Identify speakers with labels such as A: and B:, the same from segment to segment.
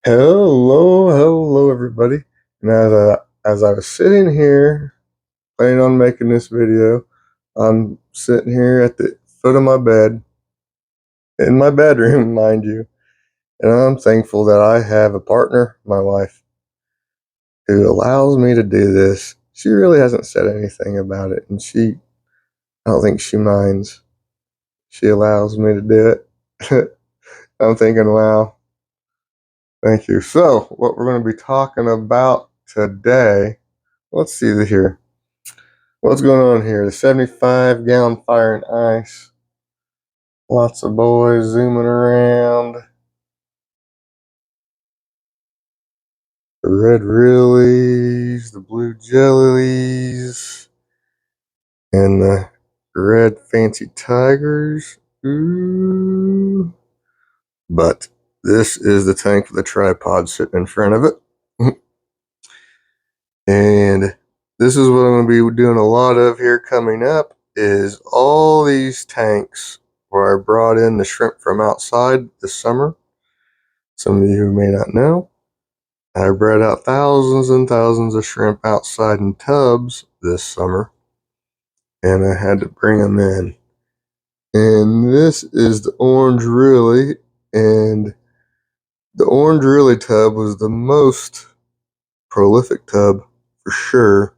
A: Hello, everybody. And as I was sitting here planning on making this video, I'm sitting here at the foot of my bed, in my bedroom, mind you, and I'm thankful that I have a partner, my wife, who allows me to do this. She really hasn't said anything about it, and I don't think she minds. She allows me to do it. I'm thinking, wow, thank you. So, what we're going to be talking about today, let's see here. What's going on here? The 75-gallon fire and ice. Lots of boys zooming around. The red Rilis, the blue jellies, and the red fancy tigers. Ooh. But this is the tank with the tripod sitting in front of it. And this is what I'm going to be doing a lot of here coming up is all these tanks where I brought in the shrimp from outside this summer. Some of you who may not know, I bred out thousands and thousands of shrimp outside in tubs this summer, and I had to bring them in. And this is the orange Rili, and the orange Rili tub was the most prolific tub for sure.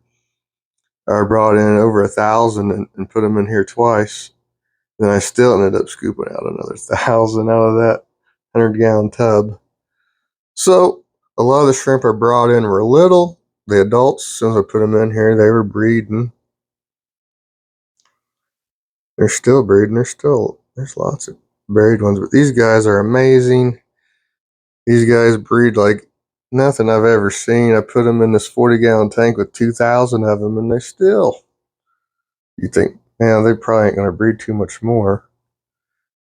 A: I brought in over 1,000 and put them in here twice. Then I still ended up scooping out another 1,000 out of that 100-gallon tub. So a lot of the shrimp I brought in were little. The adults, as soon as I put them in here, they were breeding. They're still breeding. There's lots of buried ones, but these guys are amazing. These guys breed like nothing I've ever seen. I put them in this 40-gallon tank with 2,000 of them, and you think, man, they probably ain't going to breed too much more.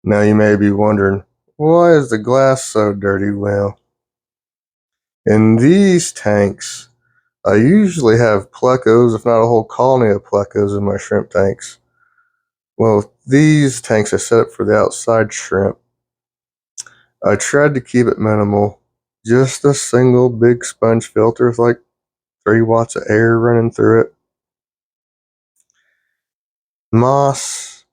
A: Now you may be wondering, why is the glass so dirty? Well, in these tanks, I usually have plecos, if not a whole colony of plecos in my shrimp tanks. Well, these tanks are set up for the outside shrimp. I tried to keep it minimal. Just a single big sponge filter with like 3 watts of air running through it. Moss.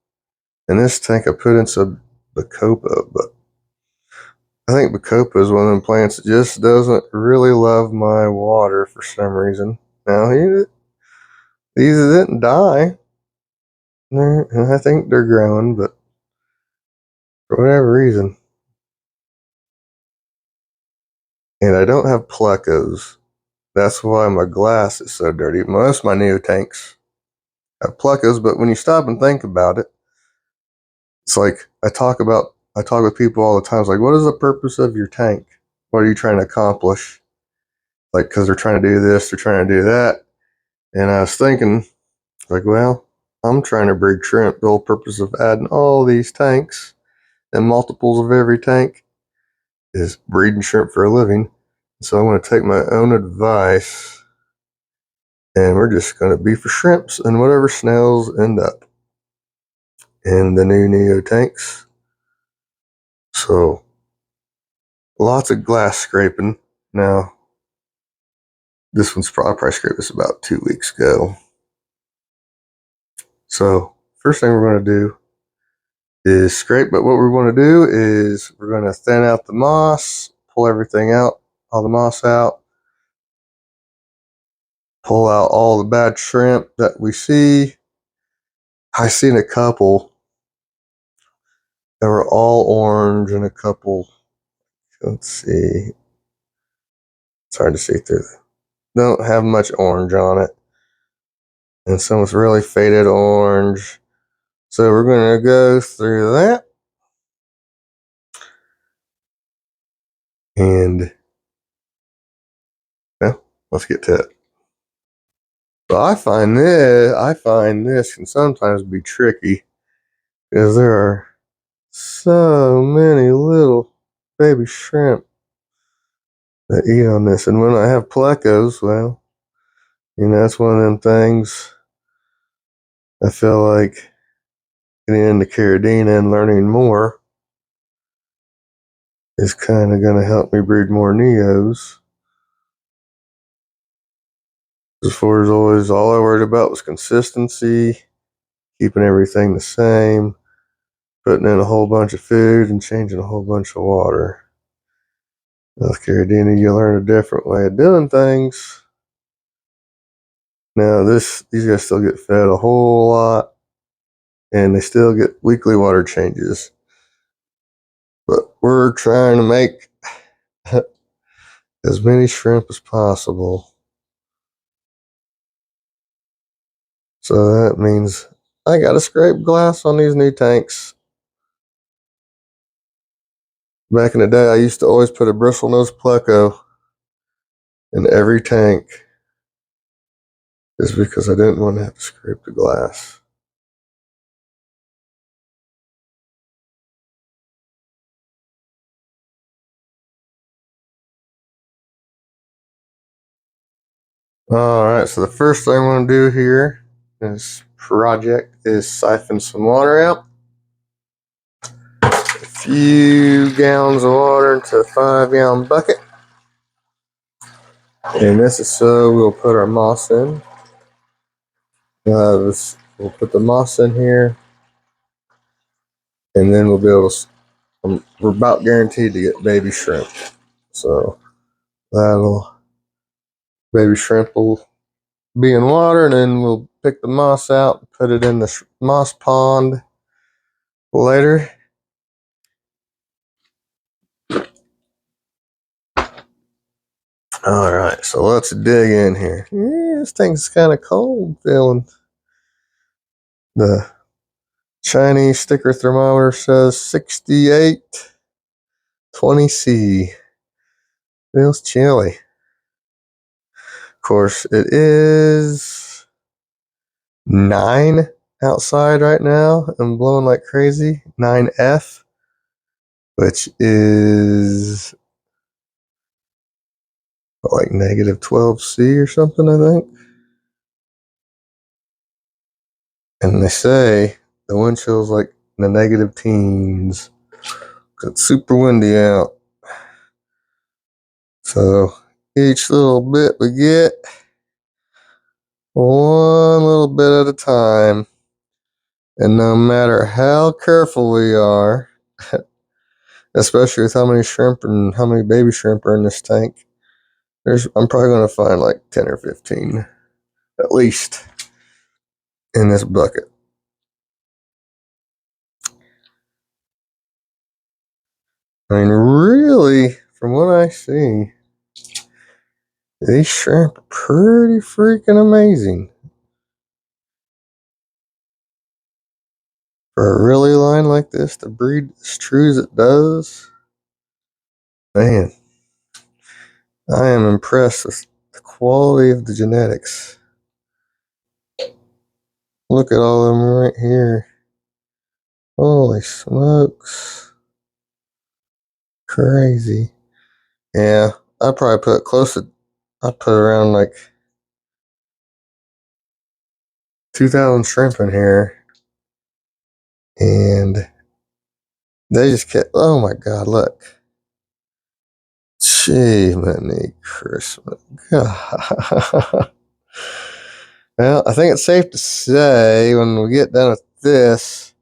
A: In this tank I put in some Bacopa, but I think Bacopa is one of them plants that just doesn't really love my water for some reason. Now, these didn't die. And I think they're growing, but for whatever reason. And I don't have plecos. That's why my glass is so dirty. Most of my new tanks have plecos, but when you stop and think about it, it's like I talk with people all the time. It's like, what is the purpose of your tank? What are you trying to accomplish? Like, because they're trying to do this, they're trying to do that. And I was thinking, like, well, I'm trying to breed shrimp. The whole purpose of adding all these tanks and multiples of every tank is breeding shrimp for a living. So I'm going to take my own advice, and we're just going to be for shrimps and whatever snails end up in the new Neo tanks. So lots of glass scraping. Now, this one's probably scraped this about 2 weeks ago. So first thing we're going to do is scrape, but what we're going to do is we're going to thin out the moss, pull everything out, all the moss out, pull out all the bad shrimp that we see. I seen a couple that were all orange and a couple, let's see, it's hard to see through. Don't have much orange on it. And some was really faded orange. So we're going to go through that. And, well, let's get to it. But I find this can sometimes be tricky because there are so many little baby shrimp that eat on this. And when I have plecos, well, it's one of them things. I feel like getting into Caradina and learning more. is kind of going to help me breed more Neos. Before, as always, all I worried about was consistency, keeping everything the same, putting in a whole bunch of food and changing a whole bunch of water. North Carolina, you learn a different way of doing things. Now, these guys still get fed a whole lot, and they still get weekly water changes. But we're trying to make as many shrimp as possible. So that means I got to scrape glass on these new tanks. Back in the day, I used to always put a bristlenose pleco in every tank just because I didn't want to have to scrape the glass. Alright, so the first thing I want to do here in this project is siphon some water out. A few gallons of water into a 5-gallon bucket. And this is so we'll put our moss in. We'll put the moss in here, and then we'll be able to. We're about guaranteed to get baby shrimp, so baby shrimp will be in water, and then we'll pick the moss out, and put it in the moss pond later. All right, so let's dig in here. Yeah, this thing's kind of cold feeling. The Chinese sticker thermometer says 68.20°C. Feels chilly. Of course, it is 9 outside right now. I'm blowing like crazy. 9F, which is like negative 12°C or something, I think. And they say the wind chill's like in the negative teens. It's super windy out. So each little bit we get, one little bit at a time. And no matter how careful we are, especially with how many shrimp and how many baby shrimp are in this tank, I'm probably going to find like 10 or 15 at least in this bucket. I mean, really, from what I see, these shrimp are pretty freaking amazing. For a Rili line like this to breed as true as it does, man, I am impressed with the quality of the genetics. Look at all of them right here. Holy smokes. Crazy. Yeah, I'd probably I'd put around like 2,000 shrimp in here. And they just kept, oh my God, look. Gee, many Christmas. God. Well, I think it's safe to say when we get done with this,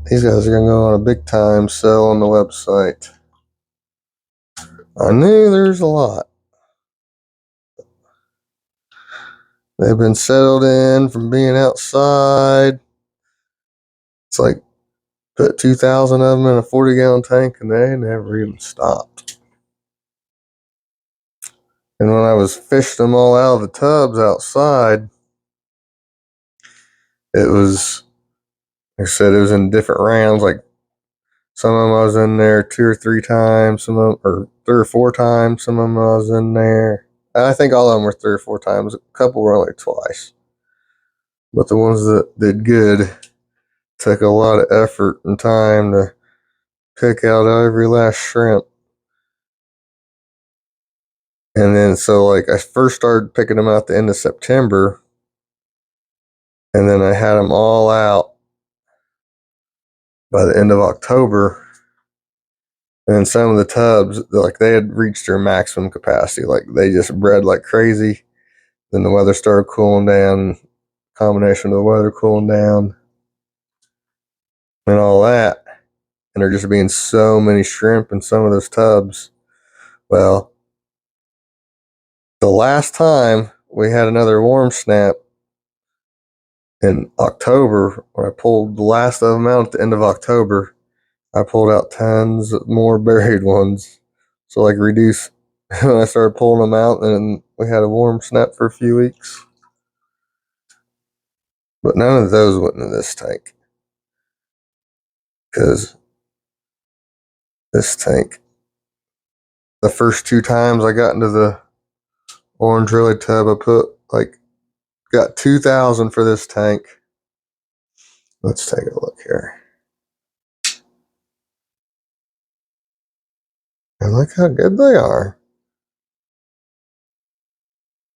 A: these guys are going to go on a big time sale on the website. I knew there's a lot. They've been settled in from being outside. It's like put 2,000 of them in a 40-gallon tank and they never even stopped. And when I was fishing them all out of the tubs outside, it was, like I said, it was in different rounds. Like some of them I was in there 2 or 3 times, or 3 or 4 times. Some of them I was in there. I think all of them were 3 or 4 times. A couple were only twice. But the ones that did good took a lot of effort and time to pick out every last shrimp. And then so like I first started picking them out at the end of September, and then I had them all out by the end of October. And some of the tubs, like they had reached their maximum capacity. Like they just bred like crazy. Then the weather started cooling down, combination of the weather cooling down and all that. And there just being so many shrimp in some of those tubs. Well, the last time we had another warm snap in October, when I pulled the last of them out at the end of October, I pulled out tons more buried ones. So like reduce when I started pulling them out, and we had a warm snap for a few weeks. But none of those went in this tank. Because this tank, the first two times I got into the orange Rili tub, I put like, got 2,000 for this tank. Let's take a look here. And look how good they are.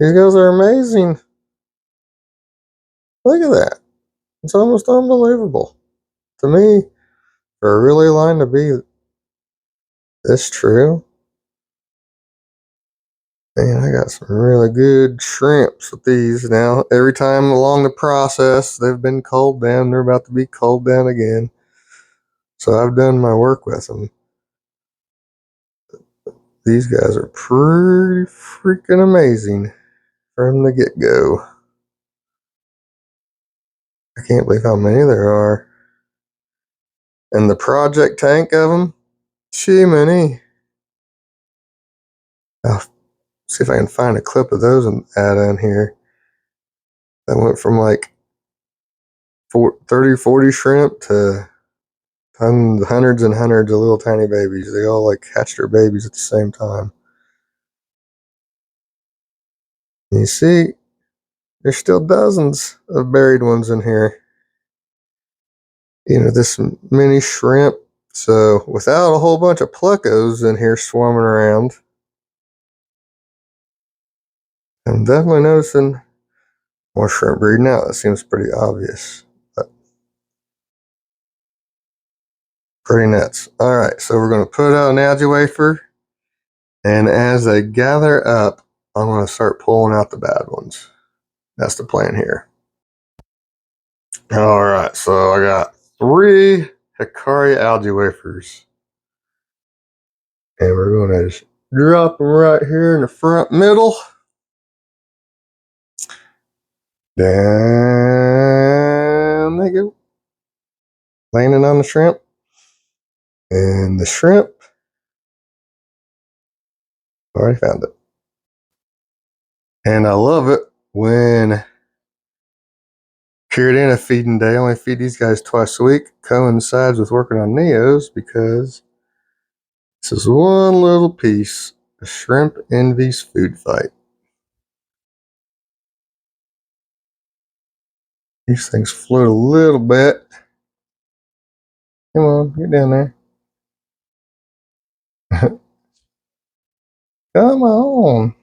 A: These guys are amazing. Look at that. It's almost unbelievable. To me, for a Rili line to be this true, man, I got some really good shrimps with these now. Every time along the process, they've been culled down. They're about to be culled down again. So I've done my work with them. These guys are pretty freaking amazing from the get-go. I can't believe how many there are. And the project tank of them, gee many. I'll see if I can find a clip of those and add in here. That went from like 30, 40 shrimp to hundreds and hundreds of little tiny babies. They all like hatched their babies at the same time. And you see, there's still dozens of buried ones in here. You know, this mini shrimp. So without a whole bunch of plecos in here swarming around, I'm definitely noticing more shrimp breeding out. That seems pretty obvious. But pretty nuts. All right, so we're going to put out an algae wafer. And as they gather up, I'm going to start pulling out the bad ones. That's the plan here. All right, so I got 3 Hikari algae wafers. And we're going to just drop them right here in the front middle. Down they go. Landing on the shrimp. And the shrimp, already found it. And I love it when period of feeding day, I only feed these guys twice a week, coincides with working on Neos because this is one little piece of Shrimp Envy's food fight. These things float a little bit. Come on, get down there. Come on.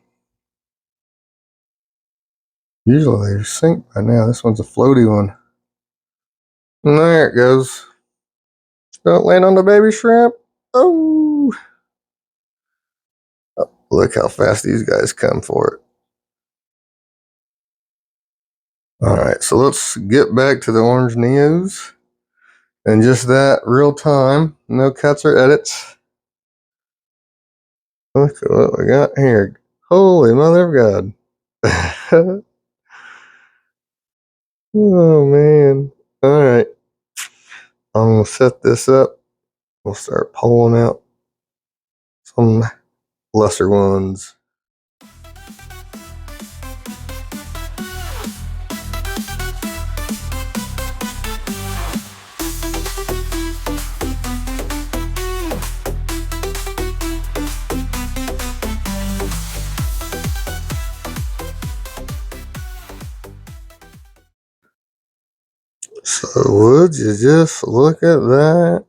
A: Usually they sink by now. This one's a floaty one. And there it goes. Don't land on the baby shrimp. Oh. Look how fast these guys come for it. All right, so let's get back to the orange Neos. And just that, real time, no cuts or edits. Look at what we got here. Holy mother of God. Oh, man. All right. I'm going to set this up. We'll start pulling out some lesser ones. So would you just look at that?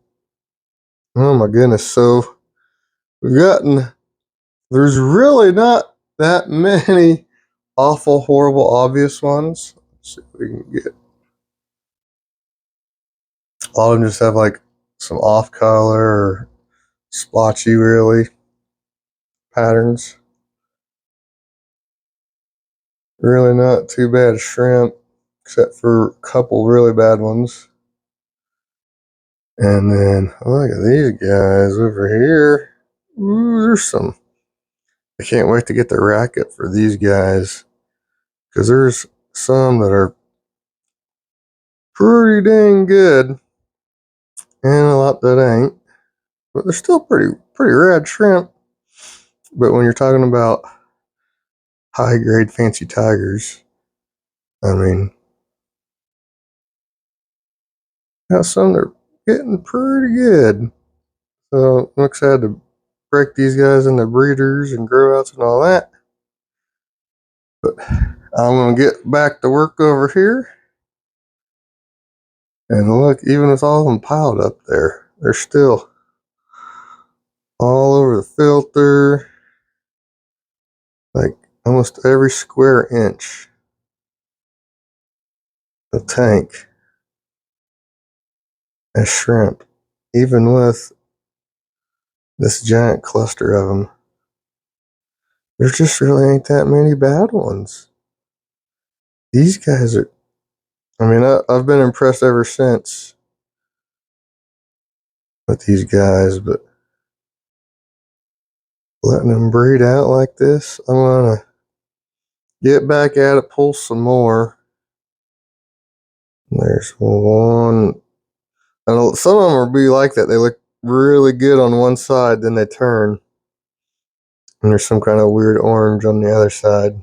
A: Oh my goodness. So there's really not that many awful, horrible, obvious ones. Let's see if we can get, a lot of them just have like some off color or splotchy, really patterns. Really not too bad shrimp, except for a couple really bad ones. And then look at these guys over here. Ooh, there's some. I can't wait to get the racket for these guys, because there's some that are pretty dang good, and a lot that ain't. But they're still pretty rad shrimp. But when you're talking about high grade fancy tigers, I mean, got some that are getting pretty good. So I'm excited to break these guys into breeders and grow outs and all that. But I'm gonna get back to work over here. And look, even with all of them piled up there, they're still all over the filter, like almost every square inch of the tank is shrimp, even with this giant cluster of them. There just really ain't that many bad ones. These guys are, I mean, I've been impressed ever since with these guys, but letting them breed out like this, I'm gonna get back at it, pull some more. There's one. And some of them will be like that. They look really good on one side, then they turn, and there's some kind of weird orange on the other side.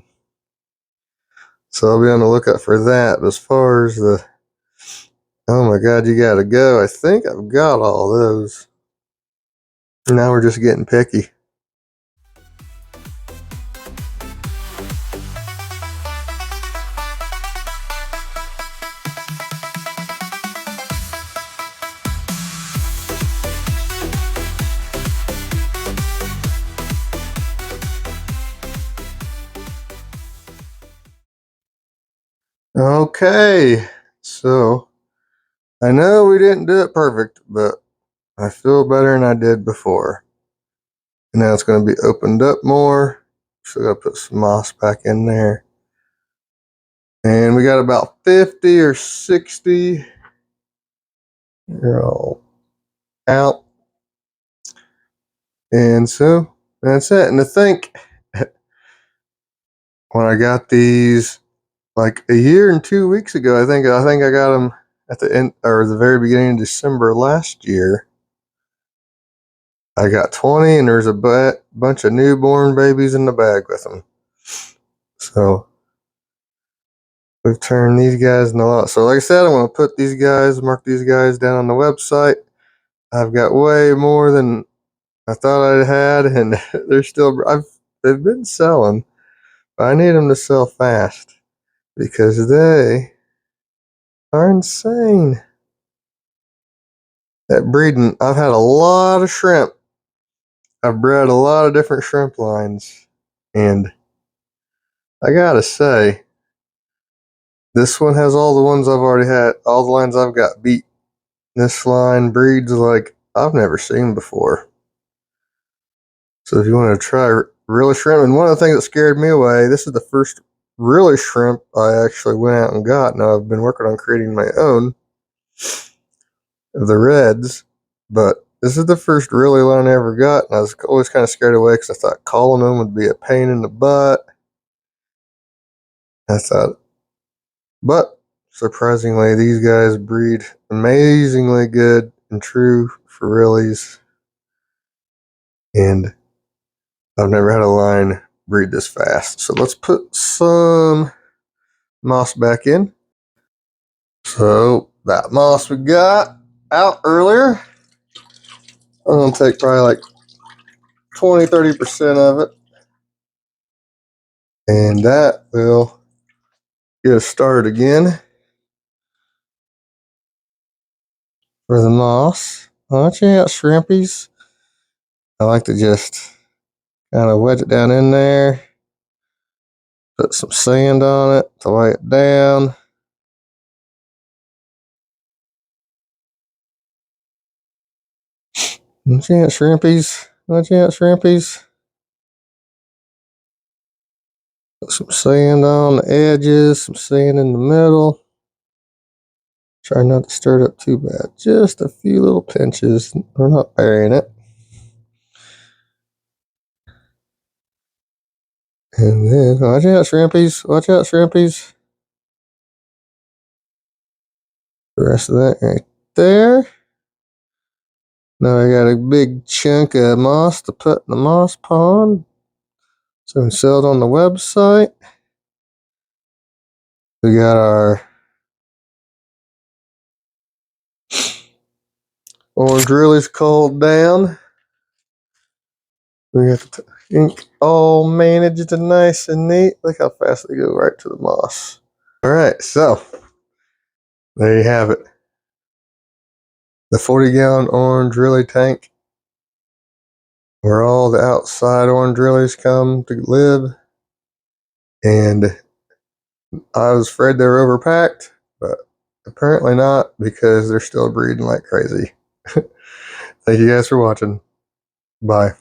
A: So I'll be on the lookout for that. But as far as the, oh my God, you gotta go, I think I've got all those. Now we're just getting picky. Okay, so I know we didn't do it perfect, but I feel better than I did before. And now it's going to be opened up more. So I got to put some moss back in there. And we got about 50 or 60. They're all out. And so that's it. And to think, when I got these like a year and 2 weeks ago, I think I got them at the end or the very beginning of December last year. I got 20, and there's a bunch of newborn babies in the bag with them. So we've turned these guys into a lot. So like I said, I'm going to put these guys, mark these guys down on the website. I've got way more than I thought I had, and they're still, they've been selling, but I need them to sell fast because they are insane. That breeding, I've had a lot of shrimp. I've bred a lot of different shrimp lines, and I gotta say, this one has all the ones I've already had, all the lines I've got beat. This line breeds like I've never seen before. So if you want to try really shrimp, and one of the things that scared me away, this is the first really shrimp I actually went out and got. Now I've been working on creating my own of the reds, but this is the first really line I ever got, and I was always kind of scared away because I thought calling them would be a pain in the butt. I thought, but surprisingly, these guys breed amazingly good and true for reallys, and I've never had a line breed this fast. So let's put some moss back in. So that moss we got out earlier, I'm going to take probably like 20-30% of it, and that will get us started again for the moss. Watch out, shrimpies. I like to just kind of wedge it down in there, put some sand on it to weigh it down. Watch out, shrimpies. Watch out, shrimpies. Put some sand on the edges, some sand in the middle. Try not to stir it up too bad. Just a few little pinches. We're not burying it. And then, watch out, shrimpies. Watch out, shrimpies. The rest of that right there. Now I got a big chunk of moss to put in the moss pond. So we sell it on the website. We got our orange Rili's cold down. We got the ink all managed and nice and neat. Look how fast they go right to the moss. All right, so there you have it. The 40-gallon orange Rili tank where all the outside orange Rilis come to live. And I was afraid they were overpacked, but apparently not, because they're still breeding like crazy. Thank you guys for watching. Bye.